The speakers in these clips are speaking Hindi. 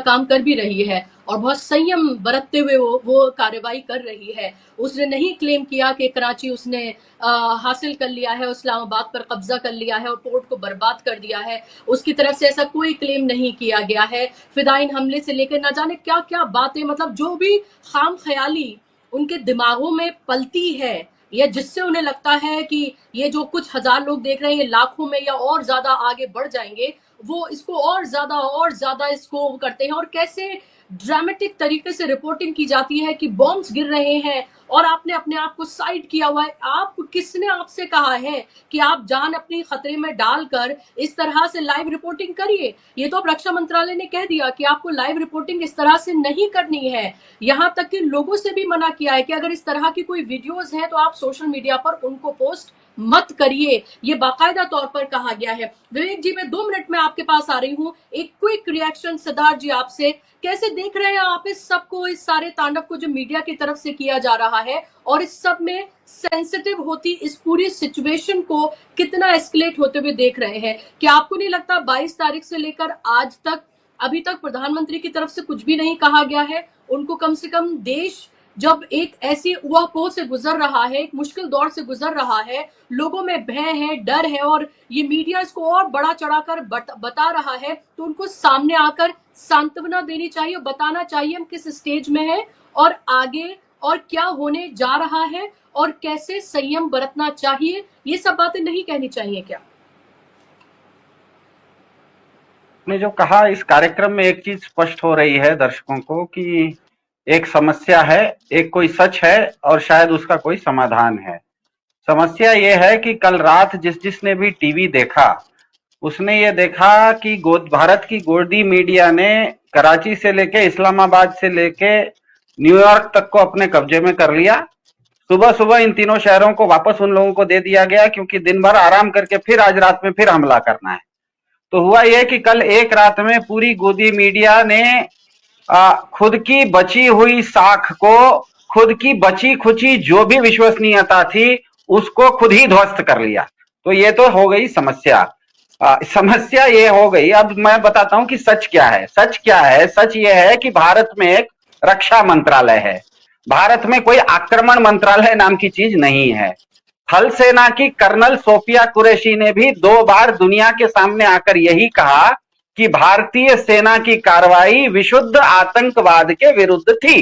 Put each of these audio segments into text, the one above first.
काम कर भी रही है और बहुत संयम बरतते हुए वो कार्रवाई कर रही है। उसने नहीं क्लेम किया कि कराची उसने हासिल कर लिया है, इस्लामाबाद पर कब्जा कर लिया है और पोर्ट को बर्बाद कर दिया है। उसकी तरफ से ऐसा कोई क्लेम नहीं किया गया है। फिदाइन हमले से लेकर न जाने क्या क्या बातें, मतलब जो भी खाम ख्याली उनके दिमागों में पलती है या जिससे उन्हें लगता है कि ये जो कुछ हजार लोग देख रहे हैं ये लाखों में या और ज्यादा आगे बढ़ जाएंगे, वो इसको और ज्यादा इसको करते हैं। और कैसे ड्रामेटिक तरीके से रिपोर्टिंग की जाती है कि बॉम्ब्स गिर रहे हैं और आपने अपने आप को साइड किया हुआ है। आप किसने आपसे कहा है कि आप जान अपनी खतरे में डालकर इस तरह से लाइव रिपोर्टिंग करिए? ये तो अब रक्षा मंत्रालय ने कह दिया कि आपको लाइव रिपोर्टिंग इस तरह से नहीं करनी है। यहां तक कि लोगों से भी मना किया है कि अगर इस तरह की कोई वीडियोस हैं तो आप सोशल मीडिया पर उनको पोस्ट मत करिए, ये बाकायदा तौर पर कहा गया है। विवेक जी, मैं 2 मिनट में आपके पास आ रही हूँ। एक क्विक रिएक्शन सिद्धार्थ जी आपसे, कैसे देख रहे हैं आप इस सबको, इस सारे तांडव को जो मीडिया की तरफ से किया जा रहा है, और इस सब में सेंसिटिव होती इस पूरी सिचुएशन को कितना एस्केलेट होते हुए देख रहे हैं? क्या आपको नहीं लगता 22 तारीख से लेकर आज तक अभी तक प्रधानमंत्री की तरफ से कुछ भी नहीं कहा गया है? उनको कम से कम देश जब एक ऐसी ऊहापोह से गुजर रहा है, एक मुश्किल दौर से गुजर रहा है, लोगों में भय है, डर है और ये मीडिया इसको और बड़ा चढ़ाकर बता रहा है, तो उनको सामने आकर सांत्वना देनी चाहिए, बताना चाहिए हम किस स्टेज में हैं और आगे और क्या होने जा रहा है और कैसे संयम बरतना चाहिए। ये सब बातें नहीं कहनी चाहिए क्या? ने जो कहा, इस कार्यक्रम में एक चीज स्पष्ट हो रही है दर्शकों को कि एक समस्या है, एक कोई सच है और शायद उसका कोई समाधान है। समस्या ये है कि कल रात जिसने भी टीवी देखा उसने ये देखा कि भारत की गोदी मीडिया ने कराची से लेके इस्लामाबाद से लेके न्यूयॉर्क तक को अपने कब्जे में कर लिया। सुबह सुबह इन तीनों शहरों को वापस उन लोगों को दे दिया गया क्योंकि दिन भर आराम करके फिर आज रात में फिर हमला करना है। तो हुआ यह कि कल एक रात में पूरी गोदी मीडिया ने खुद की बची हुई साख को, खुद की बची खुची जो भी विश्वसनीयता थी उसको खुद ही ध्वस्त कर लिया। तो ये तो हो गई समस्या। समस्या ये हो गई। अब मैं बताता हूं कि सच क्या है। सच क्या है? सच ये है कि भारत में एक रक्षा मंत्रालय है। भारत में कोई आक्रमण मंत्रालय नाम की चीज नहीं है। थल सेना की कर्नल सोफिया कुरैशी ने भी 2 बार दुनिया के सामने आकर यही कहा कि भारतीय सेना की कार्रवाई विशुद्ध आतंकवाद के विरुद्ध थी।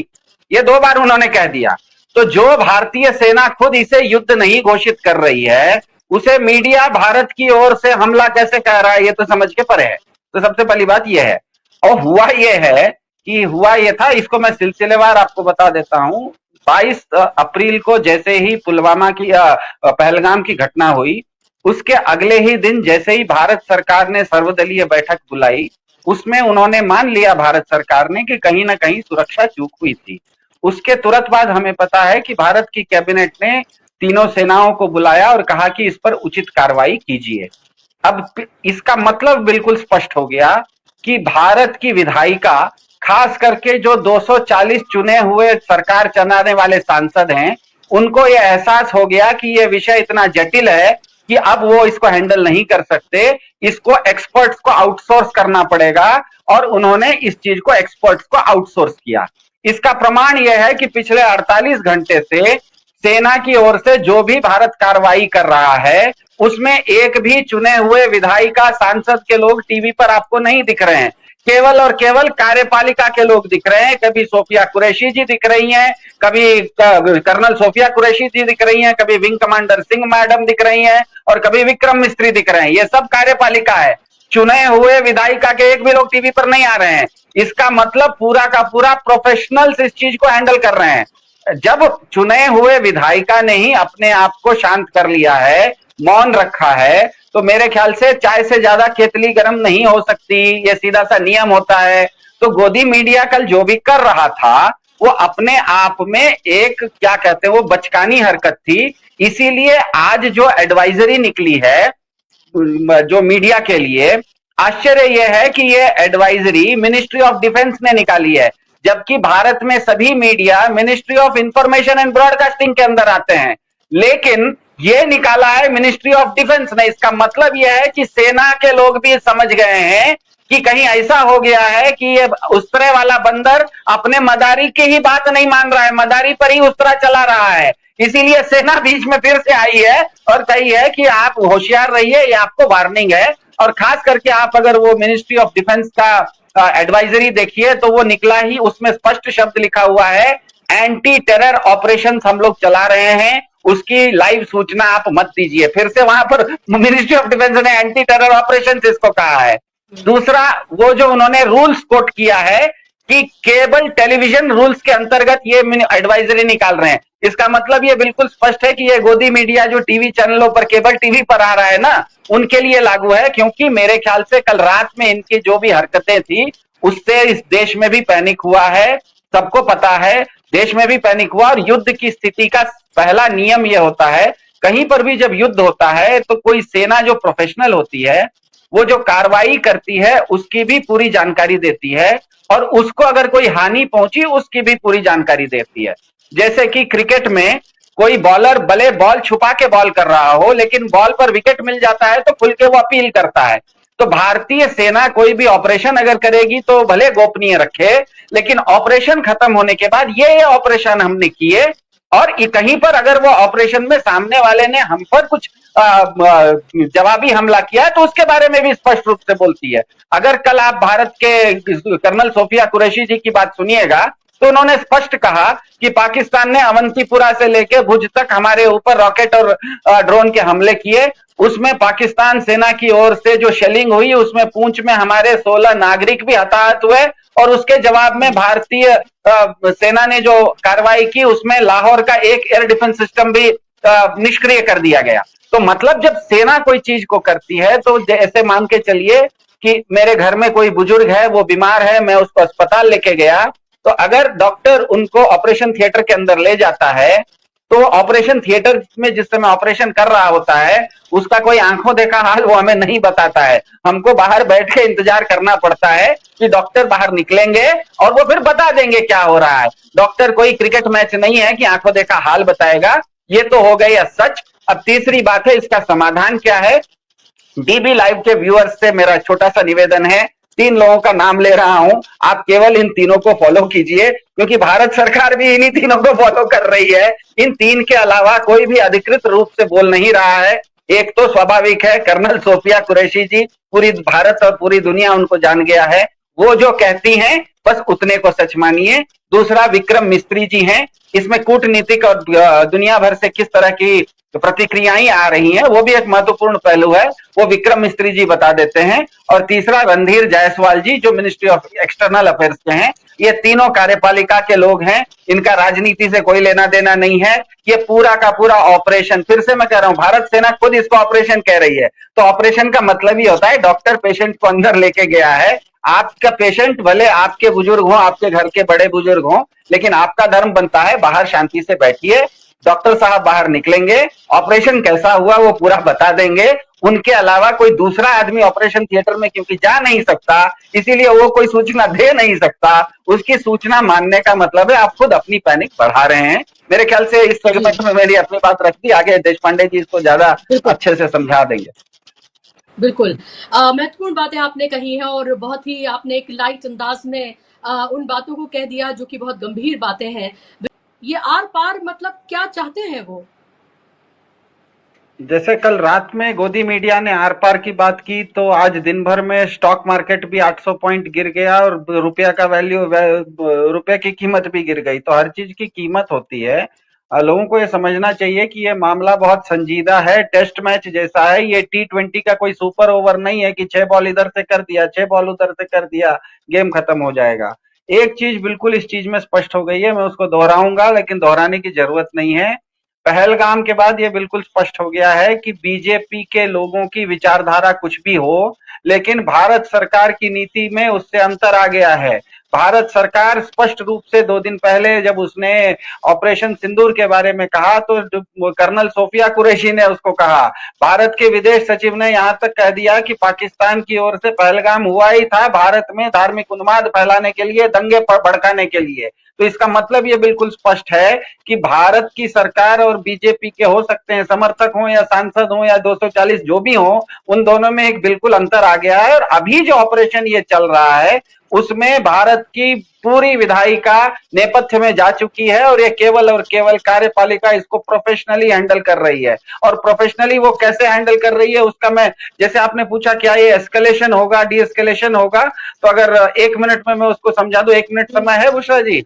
ये 2 बार उन्होंने कह दिया। तो जो भारतीय सेना खुद इसे युद्ध नहीं घोषित कर रही है, उसे मीडिया भारत की ओर से हमला कैसे कह रहा है, ये तो समझ के परे है। तो सबसे पहली बात यह है। और हुआ यह है कि हुआ यह था, इसको मैं सिलसिलेवार आपको बता देता हूं। 22 अप्रैल को जैसे ही पुलवामा की पहलगाम की घटना हुई, उसके अगले ही दिन जैसे ही भारत सरकार ने सर्वदलीय बैठक बुलाई, उसमें उन्होंने मान लिया भारत सरकार ने कि कहीं ना कहीं सुरक्षा चूक हुई थी। उसके तुरंत बाद हमें पता है कि भारत की कैबिनेट ने तीनों सेनाओं को बुलाया और कहा कि इस पर उचित कार्रवाई कीजिए। अब इसका मतलब बिल्कुल स्पष्ट हो गया कि भारत की विधायिका, खास करके जो 240 चुने हुए सरकार चलाने वाले सांसद हैं, उनको यह एहसास हो गया कि यह विषय इतना जटिल है कि अब वो इसको हैंडल नहीं कर सकते, इसको एक्सपर्ट्स को आउटसोर्स करना पड़ेगा। और उन्होंने इस चीज को एक्सपर्ट्स को आउटसोर्स किया। इसका प्रमाण यह है कि पिछले 48 घंटे से सेना की ओर से जो भी भारत कार्रवाई कर रहा है, उसमें एक भी चुने हुए विधायिका सांसद के लोग टीवी पर आपको नहीं दिख रहे हैं। केवल और केवल कार्यपालिका के लोग दिख रहे हैं। कभी सोफिया कुरैशी जी दिख रही हैं, कभी कर्नल सोफिया कुरैशी जी दिख रही हैं, कभी विंग कमांडर सिंह मैडम दिख रही हैं और कभी विक्रम मिस्त्री दिख रहे हैं। ये सब कार्यपालिका है। चुने हुए विधायिका के एक भी लोग टीवी पर नहीं आ रहे हैं। इसका मतलब पूरा का पूरा प्रोफेशनल्स इस चीज को हैंडल कर रहे हैं। जब चुने हुए विधायिका ने ही अपने आप को शांत कर लिया है, मौन रखा है, तो मेरे ख्याल से चाय से ज्यादा केतली गर्म नहीं हो सकती। ये सीधा सा नियम होता है। तो गोदी मीडिया कल जो भी कर रहा था वो अपने आप में एक, क्या कहते हैं, वो बचकानी हरकत थी। इसीलिए आज जो एडवाइजरी निकली है जो मीडिया के लिए, आश्चर्य यह है कि ये एडवाइजरी मिनिस्ट्री ऑफ डिफेंस ने निकाली है, जबकि भारत में सभी media ministry of information and broadcasting के अंदर आते हैं। लेकिन ये निकाला है मिनिस्ट्री ऑफ डिफेंस ने। इसका मतलब यह है कि सेना के लोग भी समझ गए हैं कि कहीं ऐसा हो गया है कि ये उस तरह वाला बंदर अपने मदारी की ही बात नहीं मान रहा है, मदारी पर ही उस तरह चला रहा है। इसीलिए सेना बीच में फिर से आई है और कही है कि आप होशियार रहिए, ये आपको वार्निंग है। और खास करके आप अगर वो मिनिस्ट्री ऑफ डिफेंस का एडवाइजरी देखिए तो वो निकला ही, उसमें स्पष्ट शब्द लिखा हुआ है, एंटी टेरर ऑपरेशन हम लोग चला रहे हैं, उसकी लाइव सूचना आप मत दीजिए। फिर से वहां पर मिनिस्ट्री ऑफ डिफेंस ने एंटी टेरर ऑपरेशन इसको कहा है। दूसरा, वो जो उन्होंने रूल्स कोट किया है कि केबल टेलीविजन रूल्स के अंतर्गत ये एडवाइजरी निकाल रहे हैं, इसका मतलब ये बिल्कुल स्पष्ट है कि ये गोदी मीडिया जो टीवी चैनलों पर, केबल टीवी पर आ रहा है ना, उनके लिए लागू है। क्योंकि मेरे ख्याल से कल रात में इनकी जो भी हरकतें थी उससे इस देश में भी पैनिक हुआ है, सबको पता है, देश में भी पैनिक हुआ। और युद्ध की स्थिति का पहला नियम यह होता है, कहीं पर भी जब युद्ध होता है तो कोई सेना जो प्रोफेशनल होती है वो जो कार्रवाई करती है उसकी भी पूरी जानकारी देती है, और उसको अगर कोई हानि पहुंची उसकी भी पूरी जानकारी देती है। जैसे कि क्रिकेट में कोई बॉलर भले बॉल छुपा के बॉल कर रहा हो, लेकिन बॉल पर विकेट मिल जाता है तो खुल के वो अपील करता है। तो भारतीय सेना कोई भी ऑपरेशन अगर करेगी तो भले गोपनीय रखे, लेकिन ऑपरेशन खत्म होने के बाद ये ऑपरेशन हमने किए, और कहीं पर अगर वो ऑपरेशन में सामने वाले ने हम पर कुछ जवाबी हमला किया तो उसके बारे में भी स्पष्ट रूप से बोलती है। अगर कल आप भारत के कर्नल सोफिया कुरैशी जी की बात सुनिएगा तो उन्होंने स्पष्ट कहा कि पाकिस्तान ने अवंतीपुरा से लेकर भुज तक हमारे ऊपर रॉकेट और ड्रोन के हमले किए, उसमें पाकिस्तान सेना की ओर से जो शेलिंग हुई उसमें पूंछ में हमारे 16 नागरिक भी हताहत हुए, और उसके जवाब में भारतीय सेना ने जो कार्रवाई की उसमें लाहौर का एक एयर डिफेंस सिस्टम भी निष्क्रिय कर दिया गया। तो मतलब जब सेना कोई चीज को करती है तो ऐसे मान के चलिए कि मेरे घर में कोई बुजुर्ग है, वो बीमार है, मैं उसको अस्पताल लेके गया, तो अगर डॉक्टर उनको ऑपरेशन थिएटर के अंदर ले जाता है तो ऑपरेशन थिएटर में जिस समय ऑपरेशन कर रहा होता है उसका कोई आंखों देखा हाल वो हमें नहीं बताता है। हमको बाहर बैठ के इंतजार करना पड़ता है कि डॉक्टर बाहर निकलेंगे और वो फिर बता देंगे क्या हो रहा है। डॉक्टर कोई क्रिकेट मैच नहीं है कि आंखों देखा हाल बताएगा। ये तो हो गई सच। अब तीसरी बात है, इसका समाधान क्या है। डीबी लाइव के व्यूअर्स से मेरा छोटा सा निवेदन है, 3 लोगों का नाम ले रहा हूं, आप केवल इन तीनों को फॉलो कीजिए, क्योंकि भारत सरकार भी इन्हीं तीनों को फॉलो कर रही है। इन 3 के अलावा कोई भी अधिकृत रूप से बोल नहीं रहा है। एक तो स्वाभाविक है, कर्नल सोफिया कुरैशी जी, पूरी भारत और पूरी दुनिया उनको जान गया है, वो जो कहती हैं बस उतने को सच मानिए। दूसरा विक्रम मिस्त्री जी हैं, इसमें कूटनीतिक और दुनिया भर से किस तरह की प्रतिक्रियाएं आ रही हैं वो भी एक महत्वपूर्ण पहलू है, वो विक्रम मिस्त्री जी बता देते हैं। और तीसरा रणधीर जायसवाल जी जो मिनिस्ट्री ऑफ एक्सटर्नल अफेयर्स के हैं। ये तीनों कार्यपालिका के लोग हैं, इनका राजनीति से कोई लेना देना नहीं है। ये पूरा का पूरा ऑपरेशन, फिर से मैं कह रहा हूं, भारत सेना खुद इसको ऑपरेशन कह रही है, तो ऑपरेशन का मतलब ही होता है डॉक्टर पेशेंट को अंदर लेके गया है। आपका पेशेंट भले आपके बुजुर्ग हो, आपके घर के बड़े बुजुर्ग हो, लेकिन आपका धर्म बनता है बाहर शांति से बैठिए, डॉक्टर साहब बाहर निकलेंगे, ऑपरेशन कैसा हुआ वो पूरा बता देंगे। उनके अलावा कोई दूसरा आदमी ऑपरेशन थिएटर में क्योंकि जा नहीं सकता, इसीलिए वो कोई सूचना दे नहीं सकता। उसकी सूचना मानने का मतलब है आप खुद अपनी पैनिक बढ़ा रहे हैं। मेरे ख्याल से इस सेगमेंट में मेरी अपनी बात रख दी, आगे देश पांडे जी इसको ज्यादा अच्छे से समझा देंगे। बिल्कुल महत्वपूर्ण बातें आपने कही हैं और बहुत ही आपने एक लाइट अंदाज में उन बातों को कह दिया जो कि बहुत गंभीर बातें हैं। ये आर पार मतलब क्या चाहते हैं वो? जैसे कल रात में गोदी मीडिया ने आर पार की बात की तो आज दिन भर में स्टॉक मार्केट भी 800 पॉइंट गिर गया और रुपया का रुपये की कीमत भी गिर गई। तो हर चीज की कीमत होती है। लोगों को ये समझना चाहिए कि ये मामला बहुत संजीदा है, टेस्ट मैच जैसा है। ये T20 का कोई सुपर ओवर नहीं है कि 6 बॉल इधर से कर दिया, 6 बॉल उधर से कर दिया, गेम खत्म हो जाएगा। एक चीज बिल्कुल इस चीज में स्पष्ट हो गई है, मैं उसको दोहराऊंगा लेकिन दोहराने की जरूरत नहीं है। पहलगाम के बाद ये बिल्कुल स्पष्ट हो गया है कि बीजेपी के लोगों की विचारधारा कुछ भी हो, लेकिन भारत सरकार की नीति में उससे अंतर आ गया है। भारत सरकार स्पष्ट रूप से 2 दिन पहले जब उसने ऑपरेशन सिंदूर के बारे में कहा तो कर्नल सोफिया कुरैशी ने उसको कहा। भारत के विदेश सचिव ने यहां तक कह दिया कि पाकिस्तान की ओर से पहलगाम हुआ ही था भारत में धार्मिक उन्माद फैलाने के लिए, दंगे भड़काने के लिए। तो इसका मतलब ये बिल्कुल स्पष्ट है कि भारत की सरकार और बीजेपी के हो सकते हैं समर्थक हो या सांसद हो या 240 जो भी हो, उन दोनों में एक बिल्कुल अंतर आ गया है। और अभी जो ऑपरेशन ये चल रहा है उसमें भारत की पूरी विधायिका नेपथ्य में जा चुकी है और ये केवल और केवल कार्यपालिका इसको प्रोफेशनली हैंडल कर रही है। और प्रोफेशनली वो कैसे हैंडल कर रही है उसका मैं, जैसे आपने पूछा क्या ये एस्केलेशन होगा, डी एस्केलेशन होगा, तो अगर 1 मिनट में मैं उसको समझा दूं, 1 मिनट समय है बुशरा जी?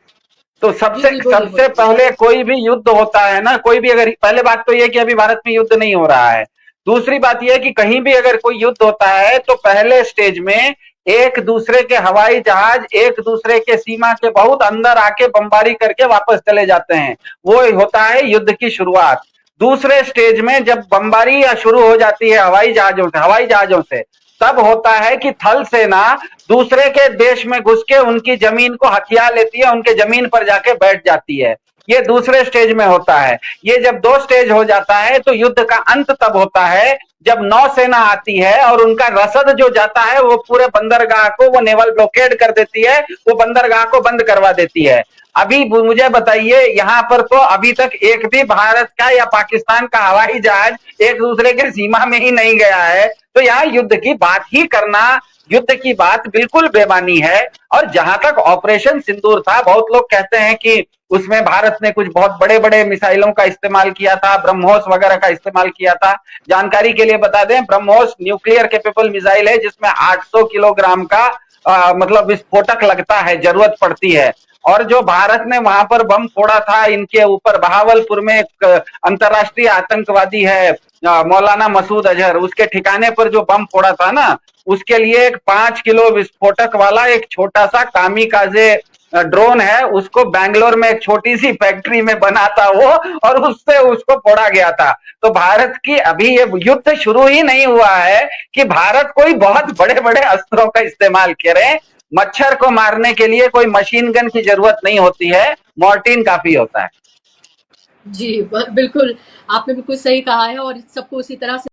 तो जी सबसे जी, बोलिए सबसे बोलिए। पहले कोई भी युद्ध होता है ना, कोई भी, अगर पहले बात तो ये कि अभी भारत में युद्ध नहीं हो रहा है। दूसरी बात यह कि कहीं भी अगर कोई युद्ध होता है तो पहले स्टेज में एक दूसरे के हवाई जहाज एक दूसरे के सीमा के बहुत अंदर आके बमबारी करके वापस चले जाते हैं। वो होता है युद्ध की शुरुआत। दूसरे स्टेज में जब बमबारी या शुरू हो जाती है हवाई जहाजों से तब होता है कि थल सेना दूसरे के देश में घुस के उनकी जमीन को हथिया लेती है, उनके जमीन पर जाके बैठ जाती है। ये दूसरे स्टेज में होता है। ये जब 2 स्टेज हो जाता है तो युद्ध का अंत तब होता है जब नौसेना आती है और उनका रसद जो जाता है वो पूरे बंदरगाह को वो नेवल ब्लॉकेड कर देती है, वो बंदरगाह को बंद करवा देती है। अभी मुझे बताइए यहां पर तो अभी तक एक भी भारत का या पाकिस्तान का हवाई जहाज एक दूसरे के सीमा में ही नहीं गया है। तो यहाँ युद्ध की बात ही करना, युद्ध की बात बिल्कुल बेमानी है। और जहां तक ऑपरेशन सिंदूर था, बहुत लोग कहते हैं कि उसमें भारत ने कुछ बहुत बड़े बड़े मिसाइलों का इस्तेमाल किया था, ब्रह्मोस वगैरह का इस्तेमाल किया था। जानकारी के लिए बता दें, ब्रह्मोस न्यूक्लियर कैपेबल मिसाइल है जिसमें 800 किलोग्राम का मतलब विस्फोटक लगता है, जरूरत पड़ती है। और जो भारत ने वहां पर बम फोड़ा था इनके ऊपर, बहावलपुर में एक अंतर्राष्ट्रीय आतंकवादी है मौलाना मसूद अजहर, उसके ठिकाने पर जो बम फोड़ा था ना, उसके लिए एक 5 किलो विस्फोटक वाला एक छोटा सा कामिकाजे ड्रोन है, उसको बैंगलोर में एक छोटी सी फैक्ट्री में बना था वो, और उससे उसको फोड़ा गया था। तो भारत की अभी ये युद्ध शुरू ही नहीं हुआ है कि भारत कोई बहुत बड़े बड़े अस्त्रों का इस्तेमाल करे। मच्छर को मारने के लिए कोई मशीन गन की जरूरत नहीं होती है, मॉर्टिन काफी होता है। जी, बिल्कुल, आपने बिल्कुल सही कहा है और सबको उसी तरह से